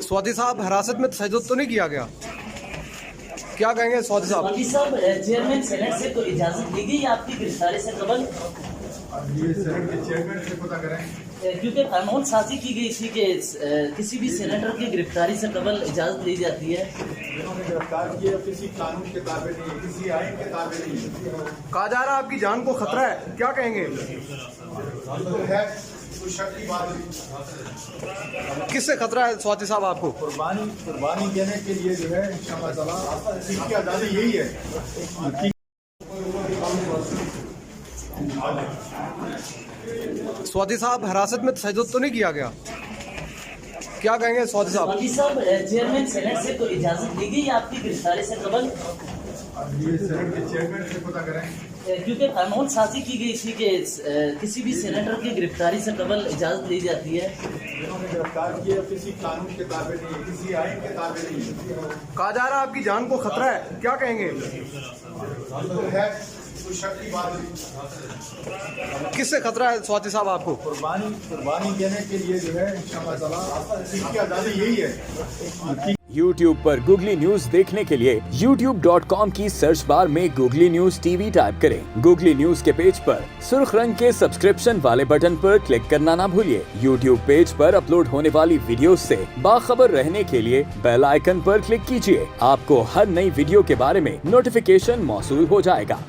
स्वाति साहब, हिरासत में तशद्दुद तो नहीं किया गया? क्या कहेंगे स्वाति साहब? स्वाति साहब, चेयरमैन सेनेट से तो इजाजत दी गई आपकी गिरफ्तारी से कबल? ये सेनेट के चेयरमैन से पता करें, क्योंकि कानून साजी की गई थी कि किसी भी सेनेटर की गिरफ्तारी से कबल इजाजत दी जाती है। जिन्होंने गिरफ्तार किए किसी कानून के ताबे नहीं, किसी आइन के ताबे नहीं। कहा जा रहा है आपकी जान को खतरा है, क्या कहेंगे? तो है कोई शक की बात नहीं। किससे खतरा है स्वाति साहब आपको? कुर्बानी देने के लिए जो है इंशाअल्लाह ताला इसकी आज़ादी यही है। स्वाति साहब, हिरासत में तशद्दुद तो नहीं किया गया? क्या कहेंगे स्वाति साहब? स्वाति साहब, चेयरमैन सेनेट से तो इजाजत दी गई आपकी गिरफ्तारी से कबल? ये सेनेट के चेयरमैन से पता करें, क्योंकि कानून साजी की गई थी कि किसी भी सेनेटर की गिरफ्तारी से कबल इजाजत दी जाती है। जिन्होंने गिरफ्तार किए किसी कानून के ताबे नहीं, किसी आइन के ताबे नहीं। कहा जा रहा है आपकी जान को खतरा है, क्या कहेंगे? तो है कोई शक की बात नहीं। किससे खतरा है स्वाति साहब आपको? कुर्बानी देने के लिए जो है इंशाअल्लाह ताला इसकी आज़ादी यही है। YouTube पर गूगली न्यूज देखने के लिए youtube.com की सर्च बार में गूगली न्यूज टीवी टाइप करें। गूगली न्यूज के पेज पर सुर्ख रंग के सब्सक्रिप्शन वाले बटन पर क्लिक करना ना भूलिए। YouTube पेज पर अपलोड होने वाली वीडियोस से बाखबर रहने के लिए बेल आइकन पर क्लिक कीजिए। आपको हर नई वीडियो के बारे में नोटिफिकेशन मौसूल हो जाएगा।